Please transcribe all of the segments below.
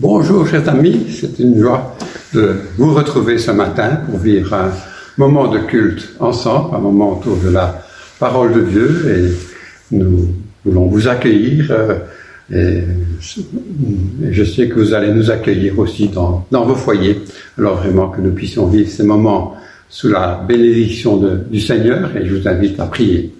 Bonjour chers amis, c'est une joie de vous retrouver ce matin pour vivre un moment de culte ensemble, un moment autour de la parole de Dieu, et nous voulons vous accueillir et je sais que vous allez nous accueillir aussi dans vos foyers. Alors vraiment que nous puissions vivre ces moments sous la bénédiction du Seigneur, et je vous invite à prier.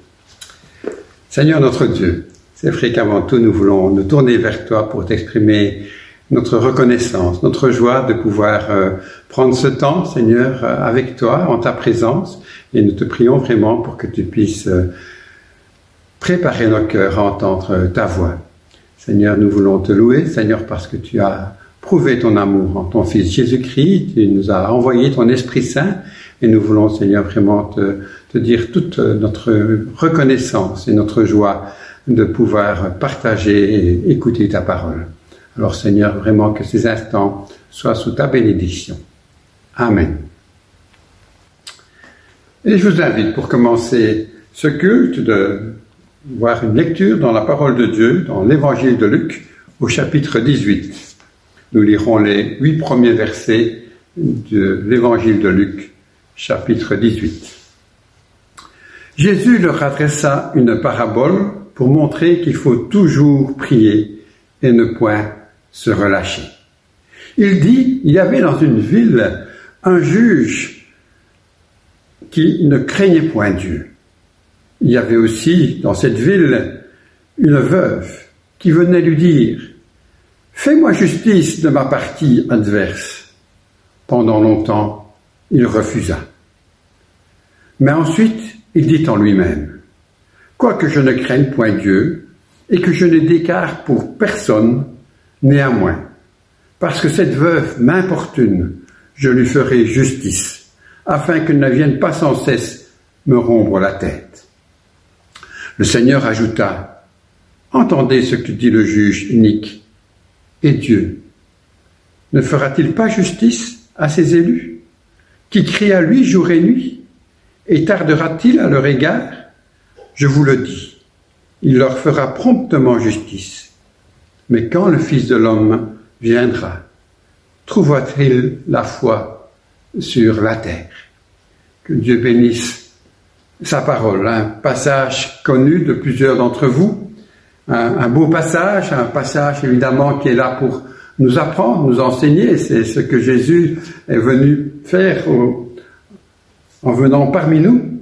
Seigneur notre Dieu, c'est vrai qu'avant tout nous voulons nous tourner vers toi pour t'exprimer notre reconnaissance, notre joie de pouvoir prendre ce temps, Seigneur, avec toi, en ta présence, et nous te prions vraiment pour que tu puisses préparer nos cœurs à entendre ta voix. Seigneur, nous voulons te louer, Seigneur, parce que tu as prouvé ton amour en ton Fils Jésus-Christ, tu nous as envoyé ton Esprit Saint, et nous voulons, Seigneur, vraiment te dire toute notre reconnaissance et notre joie de pouvoir partager et écouter ta parole. Alors Seigneur, vraiment que ces instants soient sous ta bénédiction. Amen. Et je vous invite pour commencer ce culte de voir une lecture dans la parole de Dieu, dans l'évangile de Luc, au chapitre 18. Nous lirons les 8 premiers versets de l'évangile de Luc, chapitre 18. Jésus leur adressa une parabole pour montrer qu'il faut toujours prier et ne point se relâcher. Il dit, il y avait dans une ville un juge qui ne craignait point Dieu. Il y avait aussi dans cette ville une veuve qui venait lui dire, « Fais-moi justice de ma partie adverse. » Pendant longtemps, il refusa. Mais ensuite, il dit en lui-même, « Quoique je ne craigne point Dieu et que je n'ai d'écart pour personne, néanmoins, parce que cette veuve m'importune, je lui ferai justice, afin qu'elle ne vienne pas sans cesse me rompre la tête. » Le Seigneur ajouta, « Entendez ce que dit le juge unique. Et Dieu, ne fera-t-il pas justice à ses élus, qui crient à lui jour et nuit, et tardera-t-il à leur égard? Je vous le dis, il leur fera promptement justice. Mais quand le Fils de l'homme viendra, trouvera-t-il la foi sur la terre? Que Dieu bénisse sa parole, un passage connu de plusieurs d'entre vous, un beau passage, un passage évidemment qui est là pour nous apprendre, nous enseigner. C'est ce que Jésus est venu faire en venant parmi nous.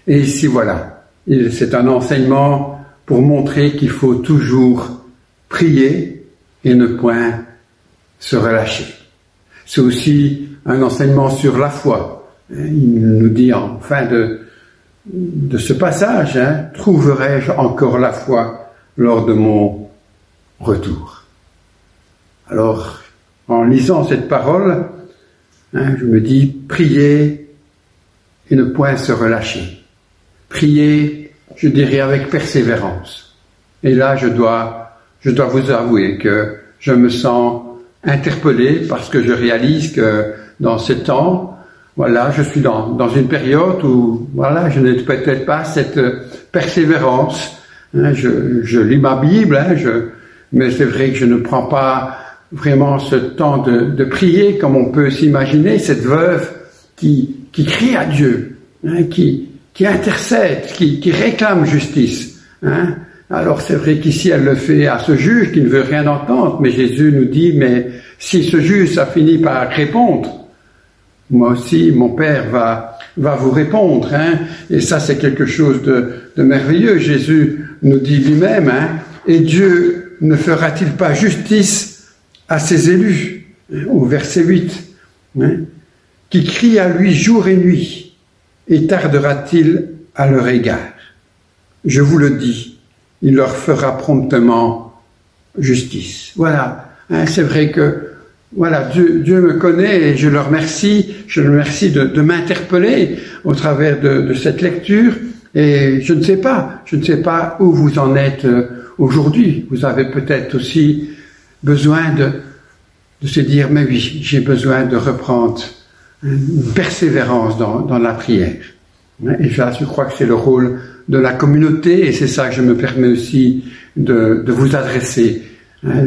Et ici voilà, c'est un enseignement pour montrer qu'il faut toujours prier et ne point se relâcher. C'est aussi un enseignement sur la foi. Il nous dit en fin de ce passage, « Trouverai-je encore la foi lors de mon retour ?» Alors, en lisant cette parole, je me dis, prier et ne point se relâcher. Prier, je dirais, avec persévérance. Et là, je dois vous avouer que je me sens interpellé parce que je réalise que dans ce temps, voilà, je suis dans une période où, voilà, je n'ai peut-être pas cette persévérance. Je lis ma Bible, mais c'est vrai que je ne prends pas vraiment ce temps de prier comme on peut s'imaginer, cette veuve qui crie à Dieu, qui intercède, qui réclame justice, Alors c'est vrai qu'ici elle le fait à ce juge qui ne veut rien entendre, mais Jésus nous dit, mais si ce juge a fini par répondre, moi aussi mon Père va vous répondre, et ça c'est quelque chose de merveilleux. Jésus nous dit lui-même, et Dieu ne fera-t-il pas justice à ses élus, au verset 8, qui crient à lui jour et nuit, et tardera-t-il à leur égard? Je vous le dis, il leur fera promptement justice. Voilà, c'est vrai que voilà, Dieu me connaît et je le remercie de m'interpeller au travers de cette lecture. Et je ne sais pas où vous en êtes aujourd'hui. Vous avez peut-être aussi besoin de se dire, mais oui, j'ai besoin de reprendre une persévérance dans la prière. Et là, je crois que c'est le rôle de la communauté, et c'est ça que je me permets aussi de vous adresser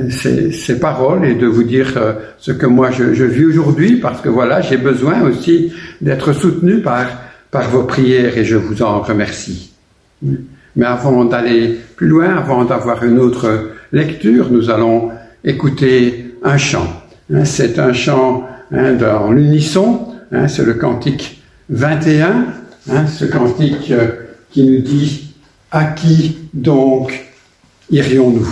ces paroles et de vous dire ce que moi je vis aujourd'hui, parce que voilà, j'ai besoin aussi d'être soutenu par vos prières et je vous en remercie. Mais avant d'aller plus loin, avant d'avoir une autre lecture, nous allons écouter un chant. C'est un chant dans l'unisson, c'est le cantique 21, ce cantique qui nous dit « À qui donc irions-nous »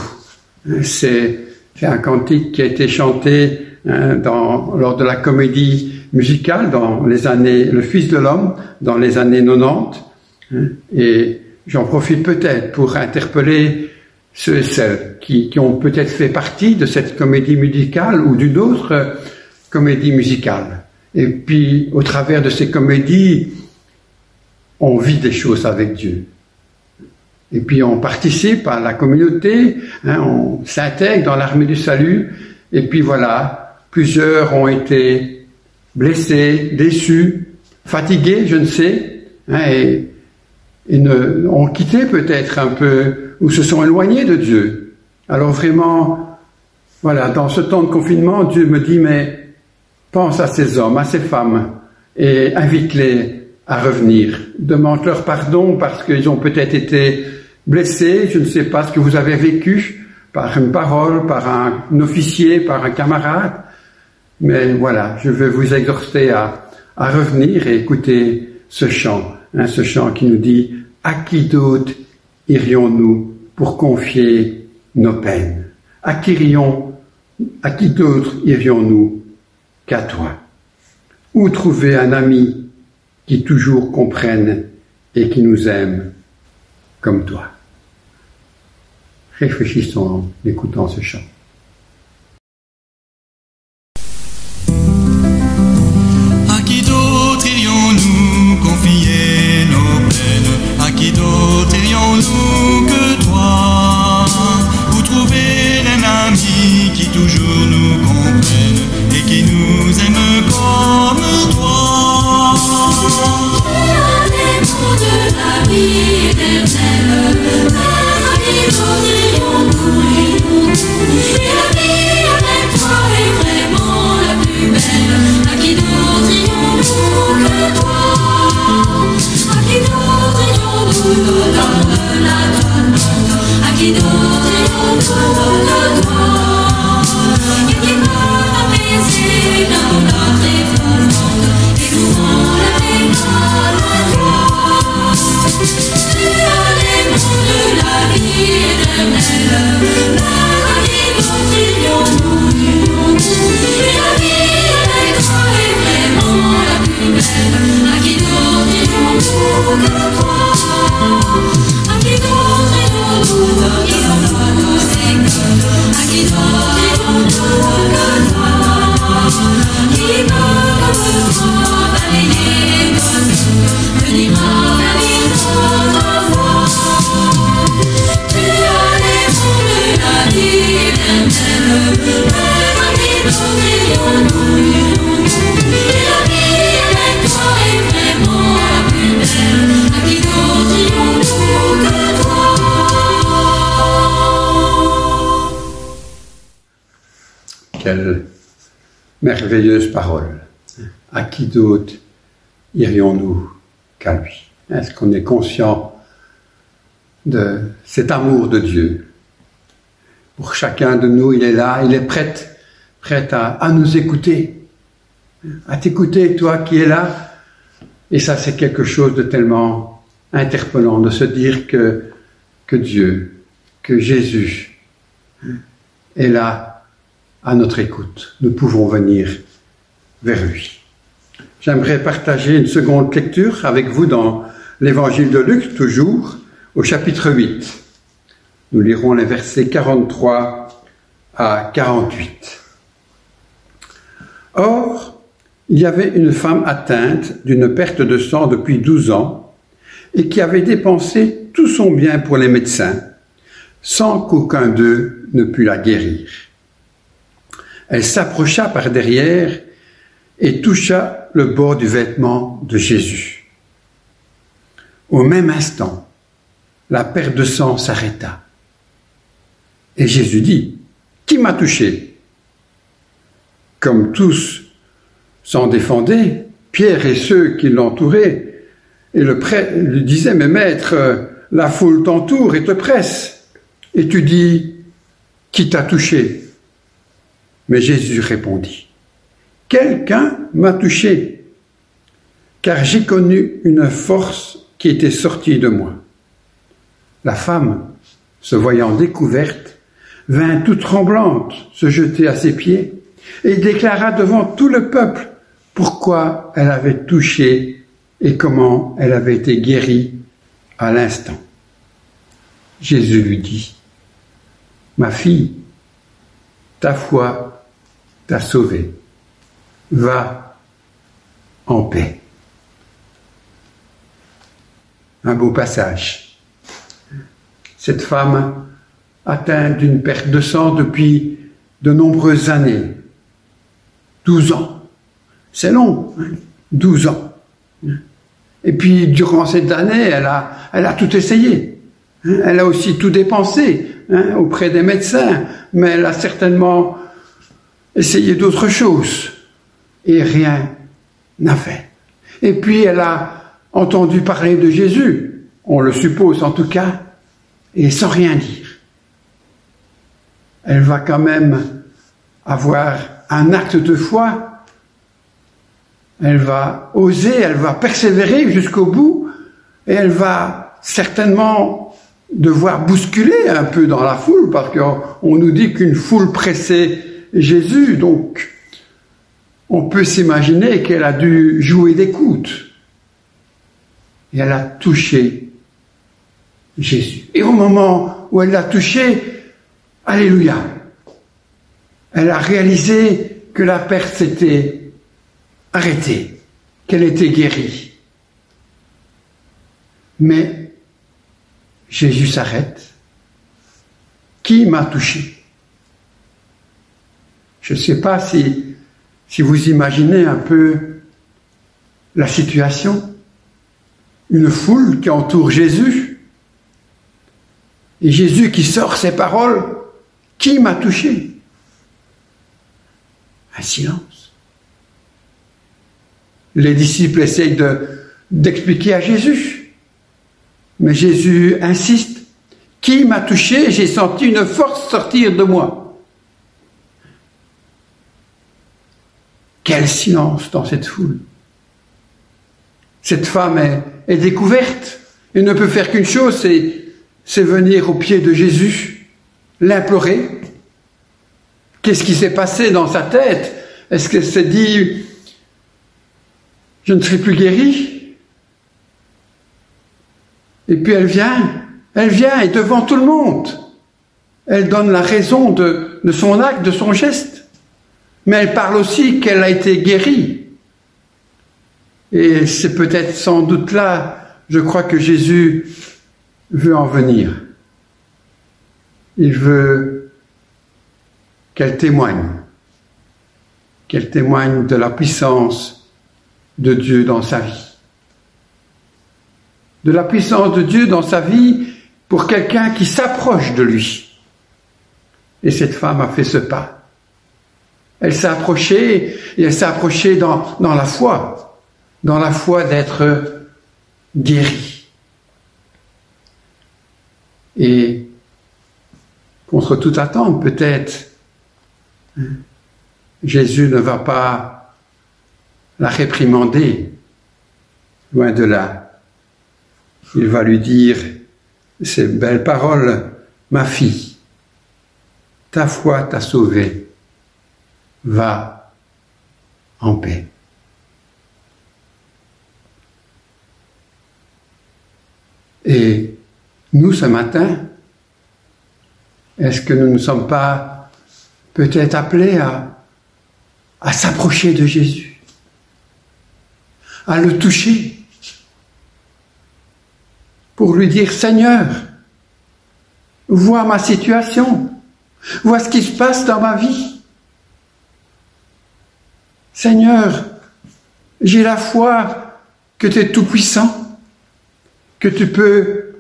C'est un cantique qui a été chanté lors de la comédie musicale dans les années, Le Fils de l'Homme, dans les années 90. Et j'en profite peut-être pour interpeller ceux et celles qui ont peut-être fait partie de cette comédie musicale ou d'une autre comédie musicale. Et puis, au travers de ces comédies, on vit des choses avec Dieu. Et puis on participe à la communauté, on s'intègre dans l'armée du salut, et puis voilà, plusieurs ont été blessés, déçus, fatigués, je ne sais, et ont quitté peut-être un peu, ou se sont éloignés de Dieu. Alors vraiment, voilà, dans ce temps de confinement, Dieu me dit, mais pense à ces hommes, à ces femmes, et invite-les à revenir. Demande-leur pardon parce qu'ils ont peut-être été blessés, je ne sais pas ce que vous avez vécu par une parole, par un officier, par un camarade, mais voilà, je veux vous exhorter à revenir et écouter ce chant qui nous dit « À qui d'autre irions-nous pour confier nos peines? À qui d'autre irions-nous qu'à toi? Où trouver un ami qui toujours comprenne et qui nous aime comme toi ?» Réfléchissons en écoutant ce chant. À qui d'autre irions-nous confier nos peines? À qui d'autre irions-nous que toi? Où trouver un ami qui toujours nous comprenne et qui nous aime comme toi? L'amour de la vie éternelle, à qui d'autre irions-nous? Et la vie avec toi est vraiment la plus belle. À qui d'autre irions-nous que toi? À qui d'autre irions-nous au-delà de la donne? À qui d'autre irions-nous que toi? Et qui peut apaiser dans notre épouvante et nous rend la récolte de toi. Tu as les mots de la vie éternelle. À qui d'autre irions-nous? Et la vie avec toi est vraiment la plus belle. À qui d'autre irions-nous que toi? À qui d'autre irions-nous au-delà de nos écoles? À qui d'autre irions-nous que toi? Qui peut comme toi balayer nos doutes, venir ravir notre foi? Tu as les mots de la vie éternelle. À qui d'autre irions-nous? Et la vie avec toi est vraiment la plus belle. À qui d'autre irions-nous que toi? Quelle merveilleuse parole. À qui d'autre irions-nous qu'à lui? Est-ce qu'on est conscient de cet amour de Dieu? Pour chacun de nous, il est là, il est prêt à nous écouter, à t'écouter, toi qui es là. Et ça, c'est quelque chose de tellement interpellant, de se dire que Dieu, que Jésus est là à notre écoute. Nous pouvons venir vers lui. J'aimerais partager une seconde lecture avec vous dans l'évangile de Luc, toujours, au chapitre 8. Nous lirons les versets 43 à 48. Or, il y avait une femme atteinte d'une perte de sang depuis 12 ans et qui avait dépensé tout son bien pour les médecins, sans qu'aucun d'eux ne pût la guérir. Elle s'approcha par derrière et toucha le bord du vêtement de Jésus. Au même instant, la perte de sang s'arrêta. Et Jésus dit, Qui m'a touché? Comme tous s'en défendaient, Pierre et ceux qui l'entouraient, et le prêtre lui disaient, mais maître, la foule t'entoure et te presse. Et tu dis, qui t'a touché? Mais Jésus répondit, quelqu'un m'a touché, car j'ai connu une force qui était sortie de moi. La femme, se voyant découverte, vint toute tremblante se jeter à ses pieds et déclara devant tout le peuple pourquoi elle avait touché et comment elle avait été guérie à l'instant. Jésus lui dit, « Ma fille, ta foi t'a sauvée. Va en paix. » Un beau passage. Cette femme, atteinte d'une perte de sang depuis de nombreuses années, 12 ans, c'est long, 12 ans. Et puis, durant cette année, elle a tout essayé. Elle a aussi tout dépensé auprès des médecins, mais elle a certainement essayé d'autres choses. Et rien n'a fait. Et puis, elle a entendu parler de Jésus, on le suppose en tout cas, et sans rien dire. Elle va quand même avoir un acte de foi. Elle va oser, elle va persévérer jusqu'au bout, et elle va certainement devoir bousculer un peu dans la foule, parce qu'on nous dit qu'une foule pressait Jésus, donc on peut s'imaginer qu'elle a dû jouer d'écoute. Et elle a touché Jésus. Et au moment où elle l'a touché, alléluia, elle a réalisé que la perte s'était arrêtée, qu'elle était guérie. Mais Jésus s'arrête. Qui m'a touché? Je ne sais pas si vous imaginez un peu la situation. Une foule qui entoure Jésus. Et Jésus qui sort ces paroles. Qui m'a touché? Un silence. Les disciples essayent d'expliquer à Jésus. Mais Jésus insiste. Qui m'a touché? J'ai senti une force sortir de moi. Quel silence dans cette foule. Cette femme est découverte et ne peut faire qu'une chose, c'est venir aux pieds de Jésus, l'implorer. Qu'est-ce qui s'est passé dans sa tête? Est-ce qu'elle s'est dit, je ne serai plus guérie? Et puis elle vient et devant tout le monde, elle donne la raison de son acte, de son geste. Mais elle parle aussi qu'elle a été guérie. Et c'est peut-être sans doute là, je crois que Jésus veut en venir. Il veut qu'elle témoigne de la puissance de Dieu dans sa vie. De la puissance de Dieu dans sa vie pour quelqu'un qui s'approche de lui. Et cette femme a fait ce pas. Elle s'est approchée, et elle s'est approchée dans la foi d'être guérie. Et contre toute attente, peut-être, Jésus ne va pas la réprimander, loin de là. Il va lui dire ces belles paroles, « Ma fille, ta foi t'a sauvée, va en paix. » Et nous, ce matin, est-ce que nous ne sommes pas peut-être appelés à s'approcher de Jésus, à le toucher, pour lui dire, Seigneur, vois ma situation, vois ce qui se passe dans ma vie. Seigneur, j'ai la foi que tu es tout-puissant, que tu peux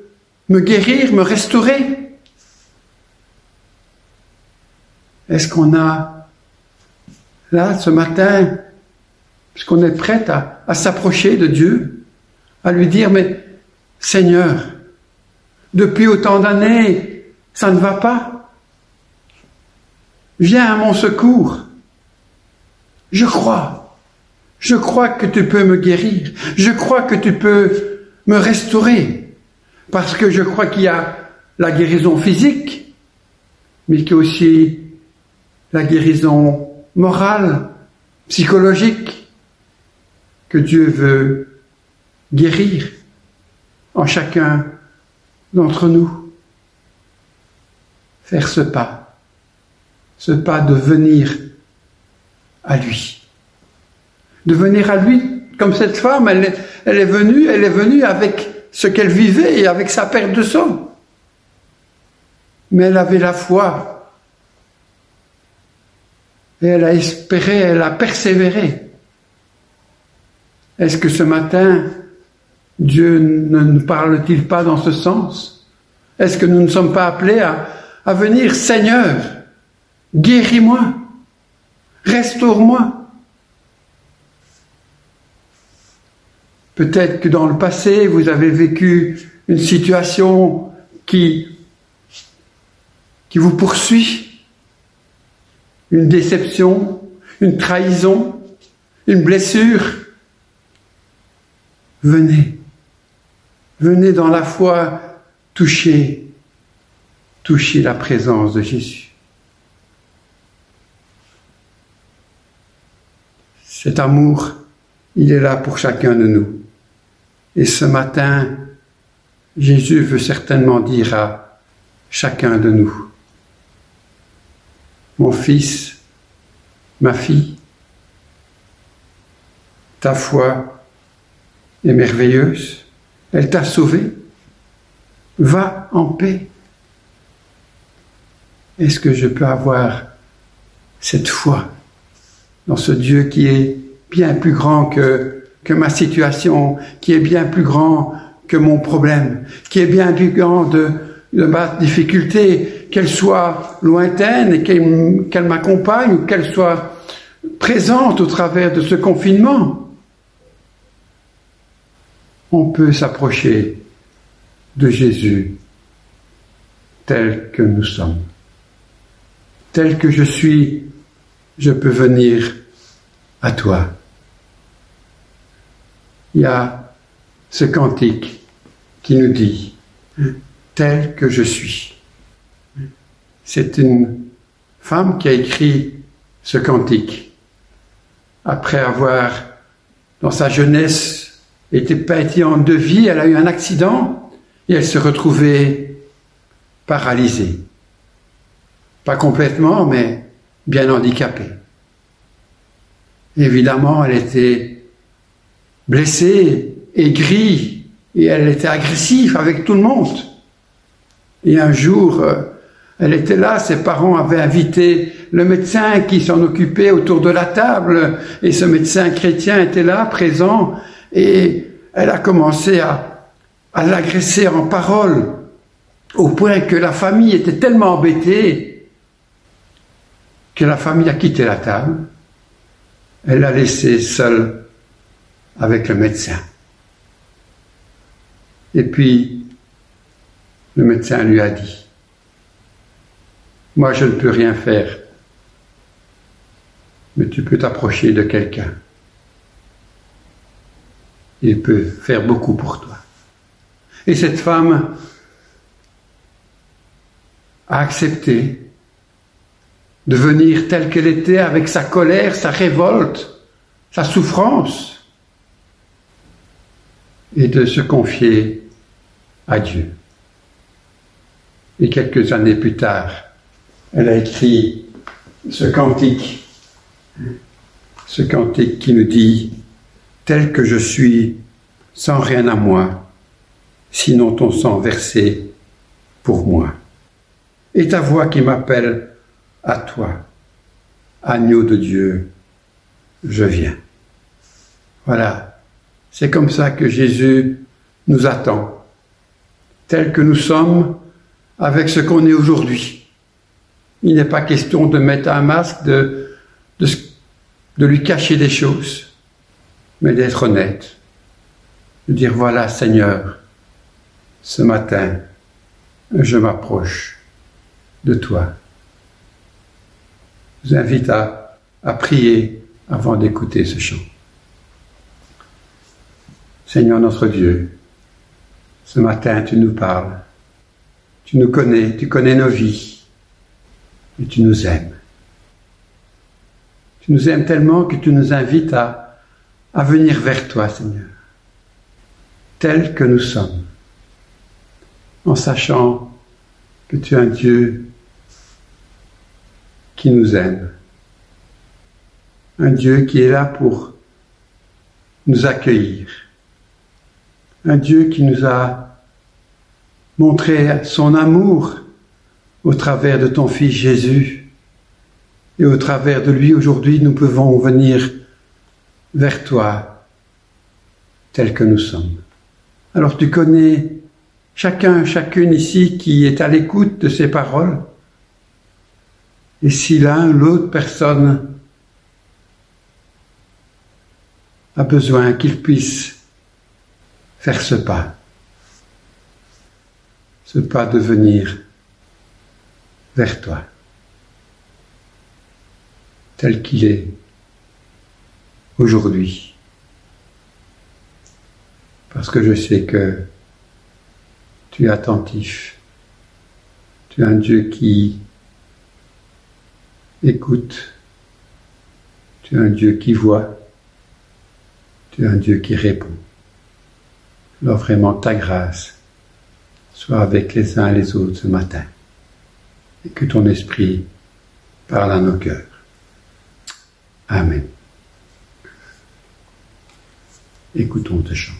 me guérir, me restaurer. Est-ce qu'on a, là, ce matin, est-ce qu'on est prêt à s'approcher de Dieu, à lui dire, mais Seigneur, depuis autant d'années, ça ne va pas. Viens à mon secours. Je crois que tu peux me guérir. Je crois que tu peux me restaurer. Parce que je crois qu'il y a la guérison physique, mais qu'il y a aussi la guérison morale, psychologique, que Dieu veut guérir en chacun d'entre nous. Faire ce pas de venir à lui. De venir à lui, comme cette femme, elle est venue avec ce qu'elle vivait et avec sa perte de sang. Mais elle avait la foi. Et elle a espéré, elle a persévéré. Est-ce que ce matin, Dieu ne nous parle-t-il pas dans ce sens? Est-ce que nous ne sommes pas appelés à venir, Seigneur, guéris-moi, restaure-moi? Peut-être que dans le passé, vous avez vécu une situation qui vous poursuit, une déception, une trahison, une blessure. Venez dans la foi toucher la présence de Jésus. Cet amour, il est là pour chacun de nous. Et ce matin, Jésus veut certainement dire à chacun de nous, mon fils, ma fille, ta foi est merveilleuse, elle t'a sauvé, va en paix. Est-ce que je peux avoir cette foi dans ce Dieu qui est bien plus grand que ma situation, qui est bien plus grand que mon problème, qui est bien plus grand de ma difficulté, qu'elle soit lointaine et qu'elle m'accompagne ou qu'elle soit présente au travers de ce confinement. On peut s'approcher de Jésus tel que nous sommes. Tel que je suis, je peux venir à toi. Il y a ce cantique qui nous dit « tel que je suis ». C'est une femme qui a écrit ce cantique après avoir, dans sa jeunesse, été pétillante de vie. Elle a eu un accident et elle se retrouvait paralysée. Pas complètement, mais bien handicapée. Évidemment, elle était blessée, aigrie, et elle était agressive avec tout le monde. Et un jour, elle était là, ses parents avaient invité le médecin qui s'en occupait autour de la table, et ce médecin chrétien était là, présent, et elle a commencé à l'agresser en parole, au point que la famille était tellement embêtée que la famille a quitté la table. Elle l'a laissée seule avec le médecin. Et puis, le médecin lui a dit, « Moi, je ne peux rien faire, mais tu peux t'approcher de quelqu'un. Il peut faire beaucoup pour toi. » Et cette femme a accepté de venir telle qu'elle était, avec sa colère, sa révolte, sa souffrance, et de se confier à Dieu. Et quelques années plus tard, elle a écrit ce cantique qui nous dit « Tel que je suis, sans rien à moi, sinon ton sang versé pour moi. Et ta voix qui m'appelle à toi, agneau de Dieu, je viens. » Voilà. C'est comme ça que Jésus nous attend, tel que nous sommes, avec ce qu'on est aujourd'hui. Il n'est pas question de mettre un masque, de lui cacher des choses, mais d'être honnête, de dire voilà Seigneur, ce matin, je m'approche de toi. Je vous invite à prier avant d'écouter ce chant. Seigneur notre Dieu, ce matin tu nous parles, tu nous connais, tu connais nos vies et tu nous aimes. Tu nous aimes tellement que tu nous invites à venir vers toi, Seigneur, tels que nous sommes, en sachant que tu es un Dieu qui nous aime, un Dieu qui est là pour nous accueillir, un Dieu qui nous a montré son amour au travers de ton Fils Jésus, et au travers de lui aujourd'hui nous pouvons venir vers toi tels que nous sommes. Alors tu connais chacune ici qui est à l'écoute de ces paroles, et si l'un ou l'autre personne a besoin qu'il puisse faire ce pas de venir vers toi, tel qu'il est aujourd'hui. Parce que je sais que tu es attentif, tu es un Dieu qui écoute, tu es un Dieu qui voit, tu es un Dieu qui répond. Alors vraiment ta grâce soit avec les uns et les autres ce matin, et que ton esprit parle à nos cœurs. Amen. Écoutons ce chant.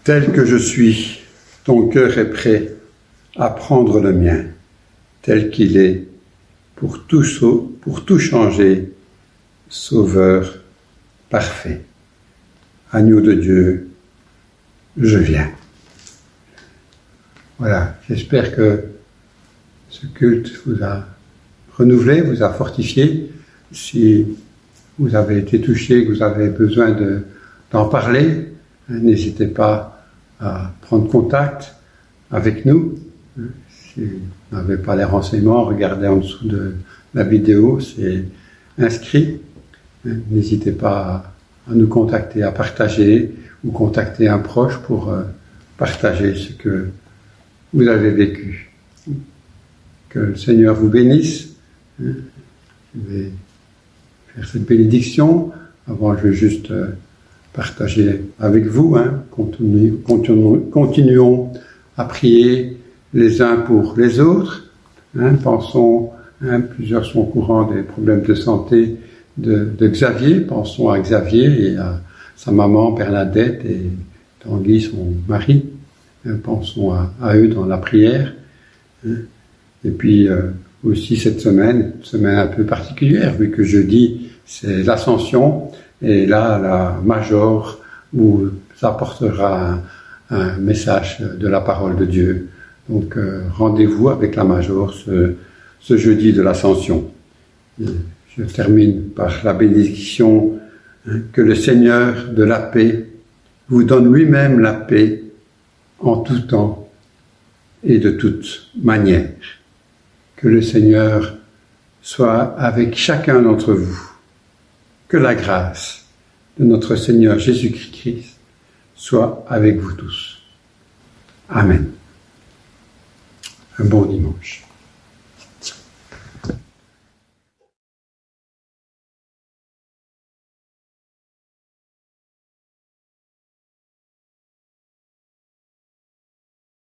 Tel que je suis, ton cœur est prêt à prendre le mien, tel qu'il est, pour tout changer, Sauveur parfait. Agneau de Dieu, je viens. Voilà, j'espère que ce culte vous a renouvelé, vous a fortifié. Si vous avez été touché, que vous avez besoin d'en parler, n'hésitez pas à prendre contact avec nous. Si vous n'avez pas les renseignements, regardez en dessous de la vidéo, c'est inscrit. N'hésitez pas à nous contacter, à partager ou contacter un proche pour partager ce que vous avez vécu. Que le Seigneur vous bénisse. Je vais faire cette bénédiction. Avant, je vais juste partager avec vous. Continuons à prier les uns pour les autres. Pensons, plusieurs sont au courant des problèmes de santé de Xavier. Pensons à Xavier et à sa maman Bernadette et Tanguy, son mari. Pensons à eux dans la prière. Et puis aussi cette semaine, une semaine un peu particulière, vu que jeudi c'est l'Ascension, et là la Major où ça apportera un message de la parole de Dieu. Donc rendez-vous avec la Major ce jeudi de l'Ascension. Je termine par la bénédiction. Que le Seigneur de la paix vous donne lui-même la paix en tout temps et de toute manière. Que le Seigneur soit avec chacun d'entre vous. Que la grâce de notre Seigneur Jésus-Christ soit avec vous tous. Amen. Un bon dimanche.